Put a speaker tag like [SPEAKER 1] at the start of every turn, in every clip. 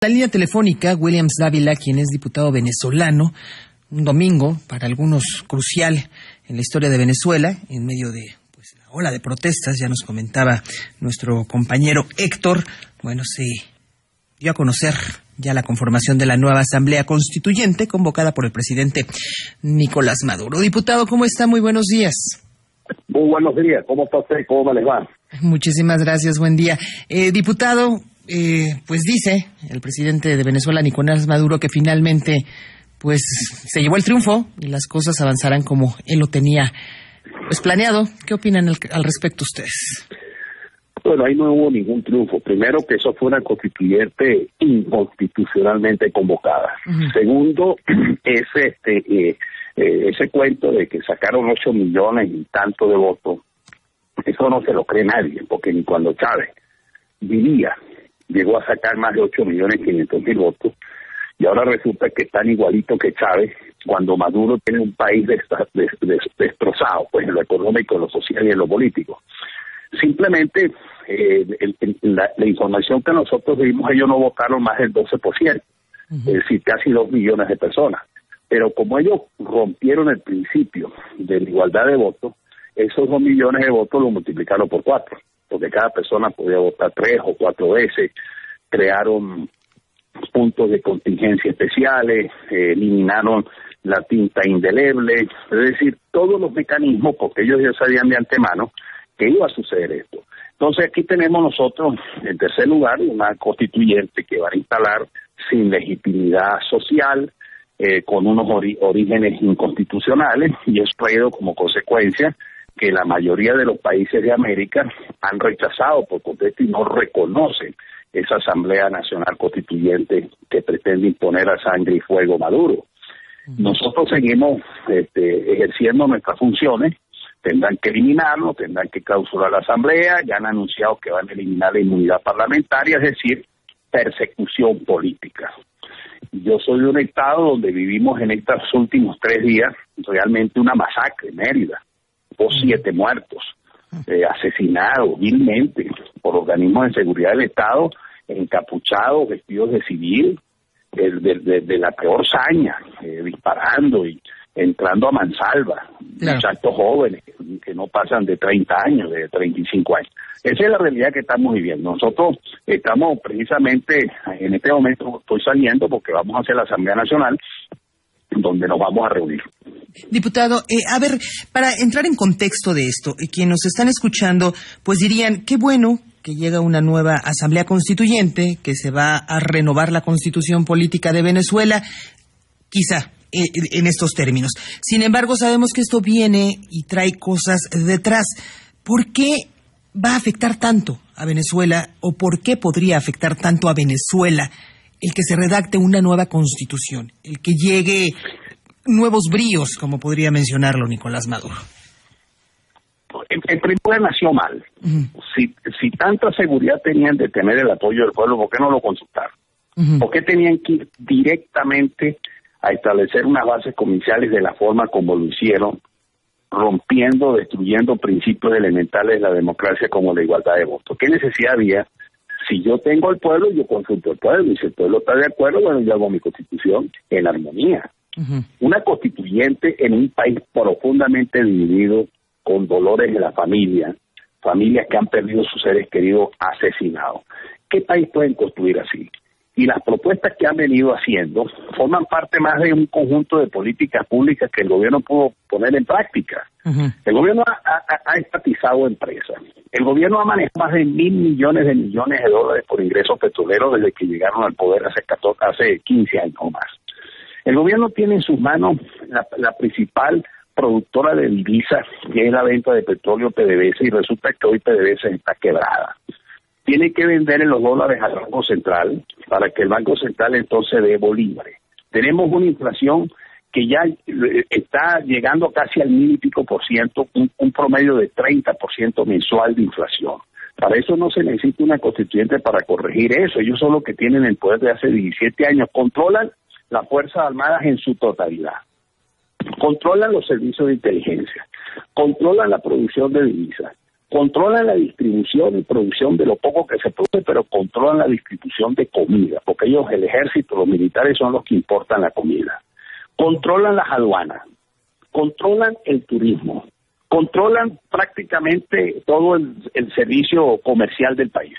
[SPEAKER 1] La línea telefónica, Williams Dávila, quien es diputado venezolano, un domingo, para algunos crucial en la historia de Venezuela, en medio de la ola de protestas, ya nos comentaba nuestro compañero Héctor, se dio a conocer ya la conformación de la nueva Asamblea Constituyente convocada por el presidente Nicolás Maduro. Diputado, ¿cómo está? Muy buenos días.
[SPEAKER 2] Muy buenos días, ¿cómo está usted? ¿Cómo les va?
[SPEAKER 1] Muchísimas gracias, buen día. Diputado, dice el presidente de Venezuela, Nicolás Maduro, que finalmente se llevó el triunfo y las cosas avanzarán como él lo tenía planeado. ¿Qué opinan al respecto ustedes?
[SPEAKER 2] Bueno, ahí no hubo ningún triunfo. Primero, que eso fue una constituyente inconstitucionalmente convocada. Uh-huh. Segundo, ese cuento de que sacaron 8 millones y tanto de votos, eso no se lo cree nadie, porque ni cuando Chávez vivía llegó a sacar más de 8.500.000 votos, y ahora resulta que están igualitos que Chávez, cuando Maduro tiene un país destrozado, pues en lo económico, en lo social y en lo político. Simplemente la información que nosotros vimos, ellos no votaron más del 12%, uh-huh. Es decir, casi 2 millones de personas. Pero como ellos rompieron el principio de la igualdad de votos, esos 2 millones de votos lo multiplicaron por 4, porque cada persona podía votar 3 o 4 veces, crearon puntos de contingencia especiales, eliminaron la tinta indeleble, es decir, todos los mecanismos, porque ellos ya sabían de antemano que iba a suceder esto. Entonces aquí tenemos nosotros, en tercer lugar, una constituyente que va a instalar sin legitimidad social, con unos orígenes inconstitucionales, y es traído como consecuencia que la mayoría de los países de América han rechazado por completo y no reconocen esa Asamblea Nacional Constituyente que pretende imponer a sangre y fuego Maduro. Nosotros seguimos ejerciendo nuestras funciones. Tendrán que eliminarlo, tendrán que clausurar la Asamblea, ya han anunciado que van a eliminar la inmunidad parlamentaria, es decir, persecución política. Yo soy de un estado donde vivimos en estos últimos 3 días realmente una masacre en Mérida. Hubo 7 muertos, asesinados vilmente por organismos de seguridad del Estado, encapuchados, vestidos de civil, de la peor saña, disparando y entrando a mansalva, claro. Muchachos jóvenes que no pasan de 30 años, de 35 años. Esa es la realidad que estamos viviendo. Nosotros estamos precisamente, en este momento estoy saliendo porque vamos a hacer la Asamblea Nacional, donde nos vamos a reunir.
[SPEAKER 1] Diputado, para entrar en contexto de esto, quienes nos están escuchando, dirían, qué bueno que llega una nueva Asamblea Constituyente, que se va a renovar la Constitución Política de Venezuela, quizá en estos términos. Sin embargo, sabemos que esto viene y trae cosas detrás. ¿Por qué va a afectar tanto a Venezuela, o por qué podría afectar tanto a Venezuela el que se redacte una nueva Constitución, el que llegue nuevos bríos, como podría mencionarlo Nicolás Maduro?
[SPEAKER 2] En primer lugar, nació mal. Uh-huh. Si tanta seguridad tenían de tener el apoyo del pueblo, ¿por qué no lo consultaron? Uh-huh. ¿Por qué tenían que ir directamente a establecer unas bases comerciales de la forma como lo hicieron, destruyendo principios elementales de la democracia como la igualdad de voto? ¿Qué necesidad había? Si yo tengo al pueblo, yo consulto al pueblo, y si el pueblo está de acuerdo, yo hago mi constitución en armonía. Uh-huh. Una constituyente en un país profundamente dividido, con dolores de la familias que han perdido sus seres queridos asesinados. ¿Qué país pueden construir así? Y las propuestas que han venido haciendo forman parte más de un conjunto de políticas públicas que el gobierno pudo poner en práctica. Uh-huh. El gobierno ha estatizado empresas. El gobierno ha manejado más de 1.000 millones de dólares por ingresos petroleros desde que llegaron al poder hace 15 años o más. El gobierno tiene en sus manos la principal productora de divisas, que es la venta de petróleo PDVSA, y resulta que hoy PDVSA está quebrada. Tiene que vender en los dólares al Banco Central para que el Banco Central entonces dé bolívares. Tenemos una inflación que ya está llegando casi al 1,000 y pico %, un promedio de 30% mensual de inflación. Para eso no se necesita una constituyente para corregir eso. Ellos son los que tienen el poder de hace 17 años. Controlan las Fuerzas Armadas en su totalidad. Controlan los servicios de inteligencia, controlan la producción de divisas, controlan la distribución y producción de lo poco que se produce, pero controlan la distribución de comida, porque ellos, el ejército, los militares son los que importan la comida. Controlan las aduanas, controlan el turismo, controlan prácticamente todo el servicio comercial del país.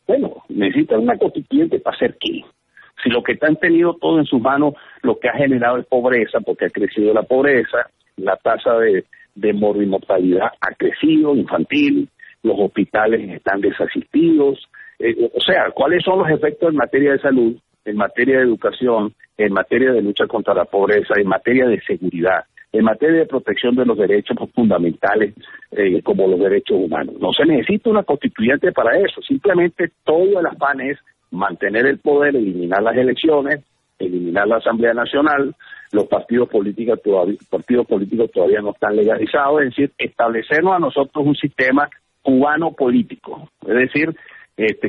[SPEAKER 2] Bueno, necesitan una constituyente para hacer qué. Si lo que han tenido todo en sus manos, lo que ha generado es pobreza, porque ha crecido la pobreza, la tasa de mortalidad ha crecido, infantil, los hospitales están desasistidos. O sea, ¿cuáles son los efectos en materia de salud, en materia de educación, en materia de lucha contra la pobreza, en materia de seguridad, en materia de protección de los derechos fundamentales como los derechos humanos? No se necesita una constituyente para eso, simplemente todo el afán es mantener el poder, eliminar las elecciones, eliminar la Asamblea Nacional, los partidos políticos todavía no están legalizados, es decir, establecernos a nosotros un sistema cubano político, es decir,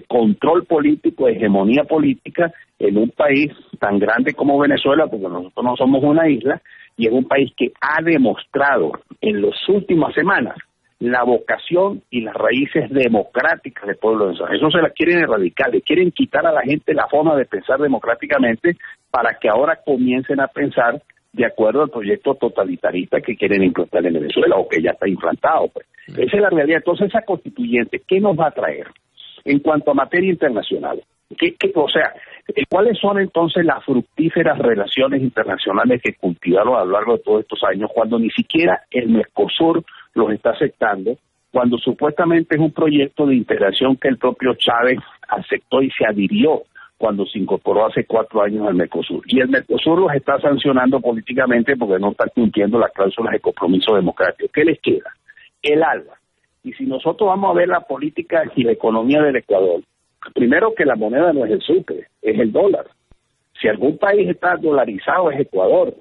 [SPEAKER 2] control político, hegemonía política en un país tan grande como Venezuela, porque nosotros no somos una isla, y es un país que ha demostrado en las últimas semanas la vocación y las raíces democráticas del pueblo venezolano. Eso se las quieren erradicar, le quieren quitar a la gente la forma de pensar democráticamente para que ahora comiencen a pensar de acuerdo al proyecto totalitarista que quieren implantar en Venezuela o que ya está implantado. Pues. Esa es la realidad. Entonces, esa constituyente, ¿qué nos va a traer en cuanto a materia internacional? ¿Cuáles son entonces las fructíferas relaciones internacionales que cultivaron a lo largo de todos estos años cuando ni siquiera el Mercosur los está aceptando, cuando supuestamente es un proyecto de integración que el propio Chávez aceptó y se adhirió cuando se incorporó hace 4 años al Mercosur? Y el Mercosur los está sancionando políticamente porque no están cumpliendo las cláusulas de compromiso democrático. ¿Qué les queda? El ALBA. Y si nosotros vamos a ver la política y la economía del Ecuador, primero que la moneda no es el sucre, es el dólar. Si algún país está dolarizado es Ecuador.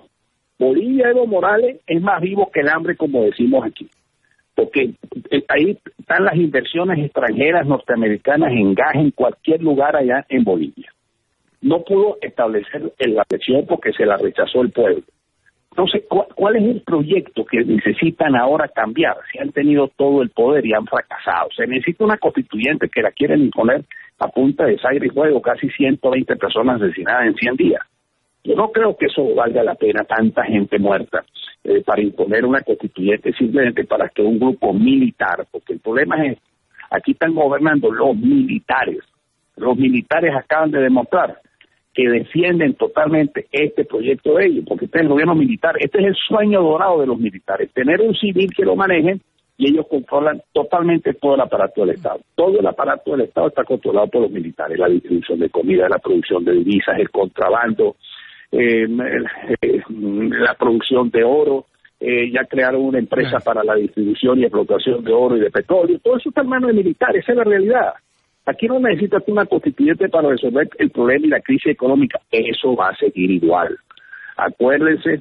[SPEAKER 2] Bolivia, Evo Morales, es más vivo que el hambre, como decimos aquí. Porque ahí están las inversiones extranjeras norteamericanas en gas en cualquier lugar allá en Bolivia. No pudo establecer la elección porque se la rechazó el pueblo. Entonces, ¿cuál es el proyecto que necesitan ahora cambiar? Si han tenido todo el poder y han fracasado. Se necesita una constituyente que la quieren imponer a punta de sangre y fuego, casi 120 personas asesinadas en 100 días. Yo no creo que eso valga la pena, tanta gente muerta, para imponer una constituyente simplemente para que un grupo militar, porque el problema es, aquí están gobernando los militares. Los militares acaban de demostrar que defienden totalmente este proyecto de ellos, porque este es el gobierno militar, este es el sueño dorado de los militares, tener un civil que lo maneje y ellos controlan totalmente todo el aparato del Estado. Todo el aparato del Estado está controlado por los militares, la distribución de comida, la producción de divisas, el contrabando, la producción de oro, ya crearon una empresa para la distribución y explotación de oro y de petróleo, todo eso está en manos de militares, esa es la realidad. Aquí no necesitas una constituyente para resolver el problema y la crisis económica, eso va a seguir igual. Acuérdense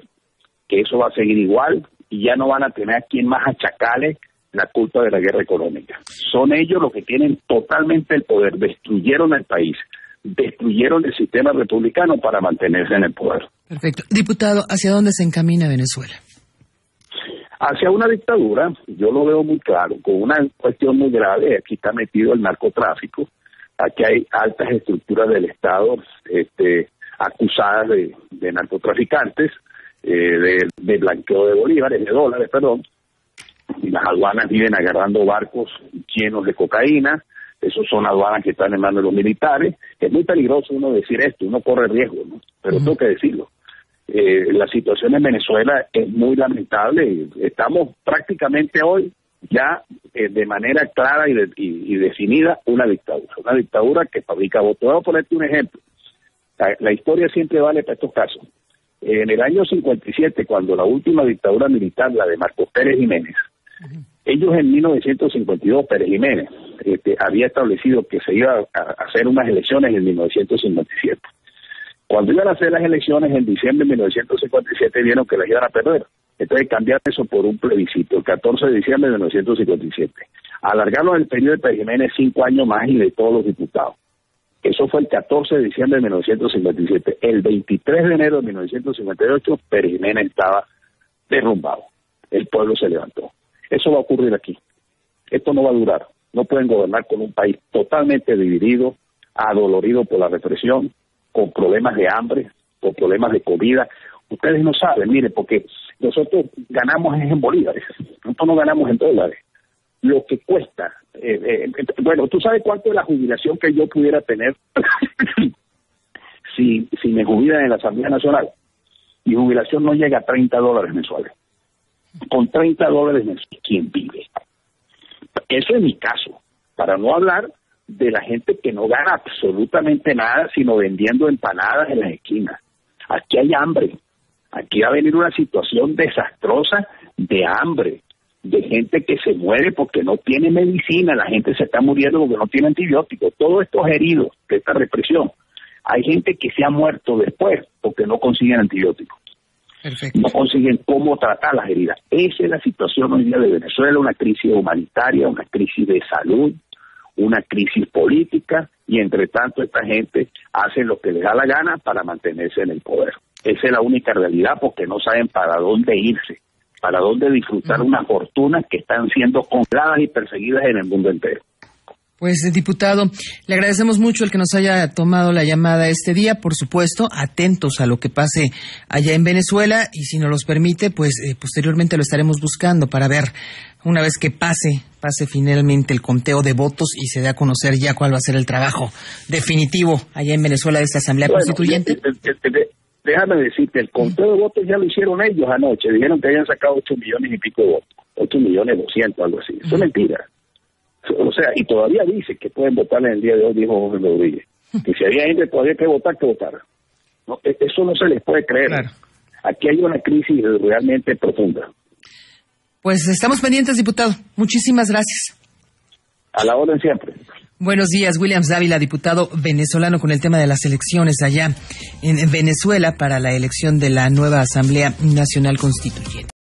[SPEAKER 2] que eso va a seguir igual y ya no van a tener a quien más achacarle la culpa de la guerra económica. Son ellos los que tienen totalmente el poder, destruyeron el país, destruyeron el sistema republicano para mantenerse en el poder.
[SPEAKER 1] Perfecto. Diputado, ¿hacia dónde se encamina Venezuela?
[SPEAKER 2] Hacia una dictadura, yo lo veo muy claro, con una cuestión muy grave. Aquí está metido el narcotráfico, aquí hay altas estructuras del Estado acusadas de narcotraficantes, de blanqueo de bolívares, de dólares, perdón, y las aduanas viven agarrando barcos llenos de cocaína. Esos son aduanas que están en manos de los militares. Es muy peligroso uno decir esto, uno corre riesgo, ¿no? Pero tengo que decirlo. La situación en Venezuela es muy lamentable. Estamos prácticamente hoy ya de manera clara y definida una dictadura que fabrica votos. Voy a ponerte un ejemplo. La historia siempre vale para estos casos. En el año 57, cuando la última dictadura militar, la de Marcos Pérez Jiménez, ellos en 1952, Pérez Jiménez, había establecido que se iba a hacer unas elecciones en 1957. Cuando iban a hacer las elecciones en diciembre de 1957 vieron que las iban a perder. Entonces cambiaron eso por un plebiscito, el 14 de diciembre de 1957. Alargaron el periodo de Pérez Jiménez 5 años más y de todos los diputados. Eso fue el 14 de diciembre de 1957. El 23 de enero de 1958 Pérez Jiménez estaba derrumbado. El pueblo se levantó. Eso va a ocurrir aquí. Esto no va a durar. No pueden gobernar con un país totalmente dividido, adolorido por la represión, con problemas de hambre, con problemas de comida. Ustedes no saben, miren, porque nosotros ganamos en bolívares, nosotros no ganamos en dólares. Lo que cuesta, bueno, ¿tú sabes cuánto es la jubilación que yo pudiera tener si me jubilan en la Asamblea Nacional? Mi jubilación no llega a $30 mensuales. Con $30 mensuales, ¿quién vive? Eso es mi caso, para no hablar de la gente que no gana absolutamente nada, sino vendiendo empanadas en las esquinas. Aquí hay hambre, aquí va a venir una situación desastrosa de hambre, de gente que se muere porque no tiene medicina, la gente se está muriendo porque no tiene antibióticos, todos estos heridos de esta represión. Hay gente que se ha muerto después porque no consiguen antibióticos. Perfecto. No consiguen cómo tratar las heridas. Esa es la situación hoy día de Venezuela, una crisis humanitaria, una crisis de salud, una crisis política, y entre tanto esta gente hace lo que les da la gana para mantenerse en el poder. Esa es la única realidad, porque no saben para dónde irse, para dónde disfrutar unas fortunas que están siendo congeladas y perseguidas en el mundo entero.
[SPEAKER 1] Pues, diputado, le agradecemos mucho el que nos haya tomado la llamada este día, por supuesto, atentos a lo que pase allá en Venezuela, y si nos los permite, pues posteriormente lo estaremos buscando para ver, una vez que pase finalmente el conteo de votos y se dé a conocer ya cuál va a ser el trabajo definitivo allá en Venezuela de esta Asamblea Constituyente.
[SPEAKER 2] Déjame decirte, el conteo de votos ya lo hicieron ellos anoche, dijeron que habían sacado 8 millones y pico de votos, 8.200.000, algo así. Eso es mentira. O sea, y todavía dice que pueden votar en el día de hoy, dijo Jorge Rodríguez. Que si había gente todavía que votar, que votara. No, eso no se les puede creer. Claro. Aquí hay una crisis realmente profunda.
[SPEAKER 1] Pues estamos pendientes, diputado. Muchísimas gracias.
[SPEAKER 2] A la orden siempre.
[SPEAKER 1] Buenos días, Williams Dávila, diputado venezolano, con el tema de las elecciones allá en Venezuela para la elección de la nueva Asamblea Nacional Constituyente.